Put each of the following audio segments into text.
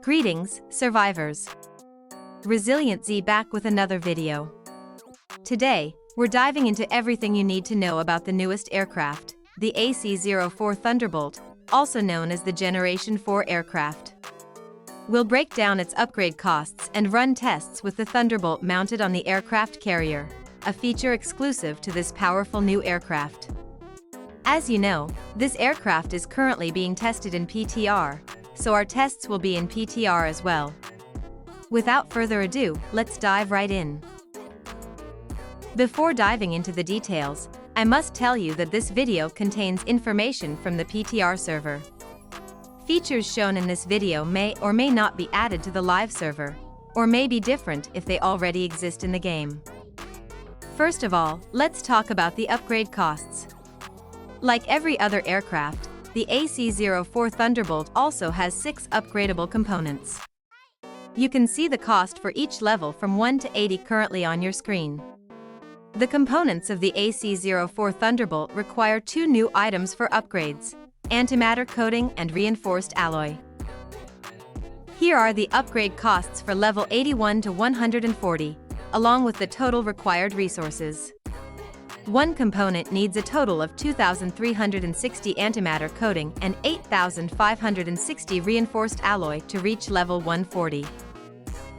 Greetings, survivors. ResilientZ back with another video. Today, we're diving into everything you need to know about the newest aircraft, the AC-04 Thunderbolt, also known as the Generation 4 aircraft. We'll break down its upgrade costs and run tests with the Thunderbolt mounted on the aircraft carrier, a feature exclusive to this powerful new aircraft. As you know, this aircraft is currently being tested in PTR, so our tests will be in PTR as well. Without further ado, let's dive right in. Before diving into the details, I must tell you that this video contains information from the PTR server. Features shown in this video may or may not be added to the live server, or may be different if they already exist in the game. First of all, let's talk about the upgrade costs. Like every other aircraft, the AC-04 Thunderbolt also has 6 upgradable components. You can see the cost for each level from 1 to 80 currently on your screen. The components of the AC-04 Thunderbolt require 2 new items for upgrades: antimatter coating and reinforced alloy. Here are the upgrade costs for level 81 to 140, along with the total required resources. One component needs a total of 2,360 antimatter coating and 8,560 reinforced alloy to reach level 140.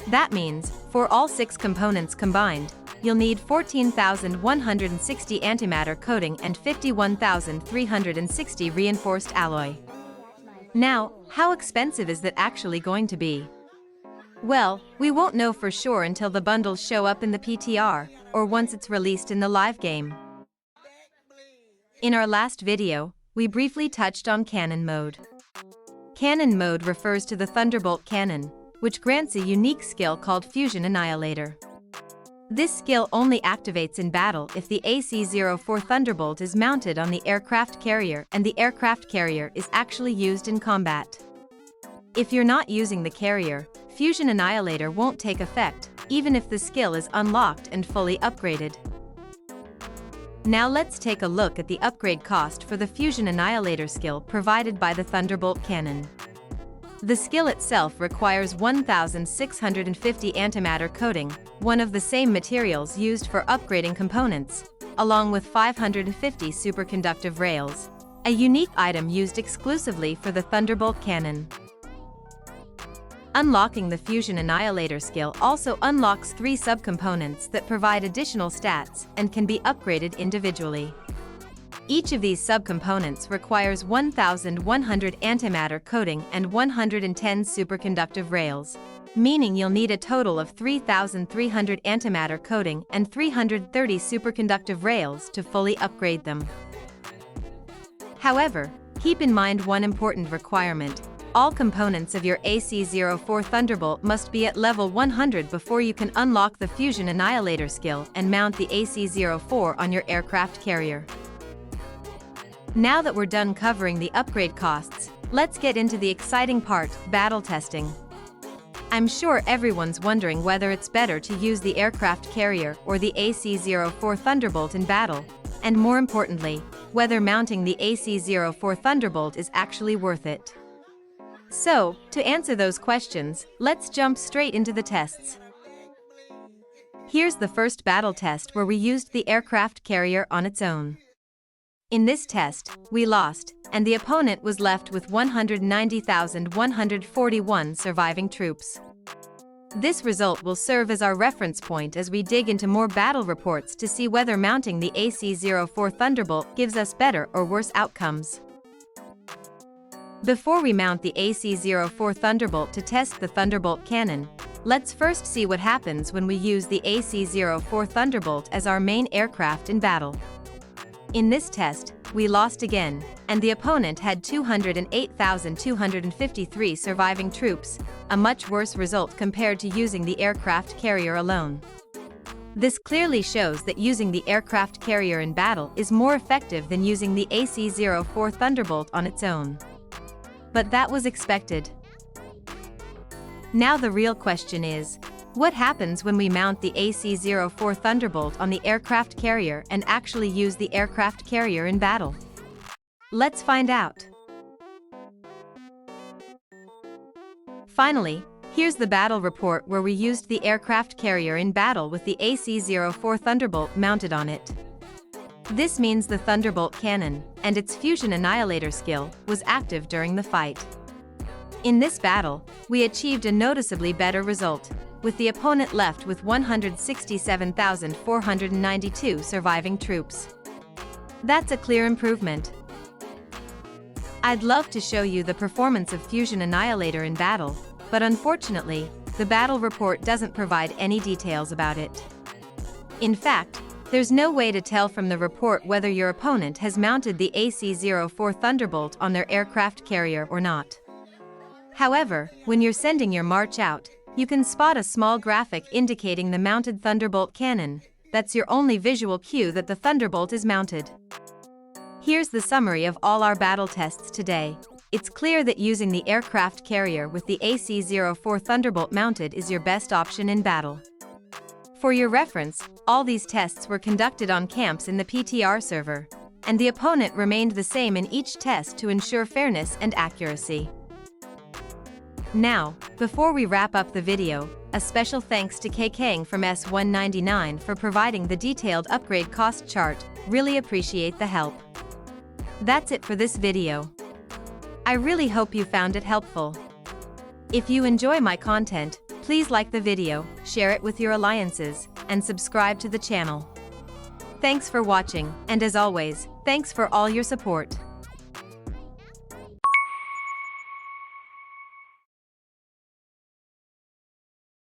That means, for all 6 components combined, you'll need 14,160 antimatter coating and 51,360 reinforced alloy. Now, how expensive is that actually going to be? Well, we won't know for sure until the bundles show up in the PTR, or once it's released in the live game. In our last video, we briefly touched on cannon mode. Cannon mode refers to the Thunderbolt cannon, which grants a unique skill called Fusion Annihilator. This skill only activates in battle if the AC-04 Thunderbolt is mounted on the aircraft carrier and the aircraft carrier is actually used in combat. If you're not using the carrier, Fusion Annihilator won't take effect, even if the skill is unlocked and fully upgraded. Now let's take a look at the upgrade cost for the Fusion Annihilator skill provided by the Thunderbolt cannon. The skill itself requires 1,650 antimatter coating, one of the same materials used for upgrading components, along with 550 superconductive rails, a unique item used exclusively for the Thunderbolt cannon. Unlocking the Fusion Annihilator skill also unlocks 3 subcomponents that provide additional stats and can be upgraded individually. Each of these subcomponents requires 1,100 antimatter coating and 110 superconductive rails, meaning you'll need a total of 3,300 antimatter coating and 330 superconductive rails to fully upgrade them. However, keep in mind one important requirement: all components of your AC-04 Thunderbolt must be at level 100 before you can unlock the Fusion Annihilator skill and mount the AC-04 on your aircraft carrier. Now that we're done covering the upgrade costs, let's get into the exciting part, battle testing. I'm sure everyone's wondering whether it's better to use the aircraft carrier or the AC-04 Thunderbolt in battle, and more importantly, whether mounting the AC-04 Thunderbolt is actually worth it. So, to answer those questions, let's jump straight into the tests. Here's the first battle test where we used the aircraft carrier on its own. In this test, we lost, and the opponent was left with 190,141 surviving troops. This result will serve as our reference point as we dig into more battle reports to see whether mounting the AC-04 Thunderbolt gives us better or worse outcomes. Before we mount the AC-04 Thunderbolt to test the Thunderbolt cannon, let's first see what happens when we use the AC-04 Thunderbolt as our main aircraft in battle. In this test, we lost again, and the opponent had 208,253 surviving troops, a much worse result compared to using the aircraft carrier alone. This clearly shows that using the aircraft carrier in battle is more effective than using the AC-04 Thunderbolt on its own. But that was expected. Now the real question is, what happens when we mount the AC-04 Thunderbolt on the aircraft carrier and actually use the aircraft carrier in battle? Let's find out. Finally, here's the battle report where we used the aircraft carrier in battle with the AC-04 Thunderbolt mounted on it. This means the Thunderbolt cannon, and its Fusion Annihilator skill, was active during the fight. In this battle, we achieved a noticeably better result, with the opponent left with 167,492 surviving troops. That's a clear improvement. I'd love to show you the performance of Fusion Annihilator in battle, but unfortunately, the battle report doesn't provide any details about it. In fact, there's no way to tell from the report whether your opponent has mounted the AC-04 Thunderbolt on their aircraft carrier or not. However, when you're sending your march out, you can spot a small graphic indicating the mounted Thunderbolt cannon. That's your only visual cue that the Thunderbolt is mounted. Here's the summary of all our battle tests today. It's clear that using the aircraft carrier with the AC-04 Thunderbolt mounted is your best option in battle. For your reference, all these tests were conducted on camps in the PTR server, and the opponent remained the same in each test to ensure fairness and accuracy. Now, before we wrap up the video, a special thanks to KKing from S199 for providing the detailed upgrade cost chart. Really appreciate the help. That's it for this video. I really hope you found it helpful. If you enjoy my content, please like the video, share it with your alliances, and subscribe to the channel. Thanks for watching, and as always, thanks for all your support.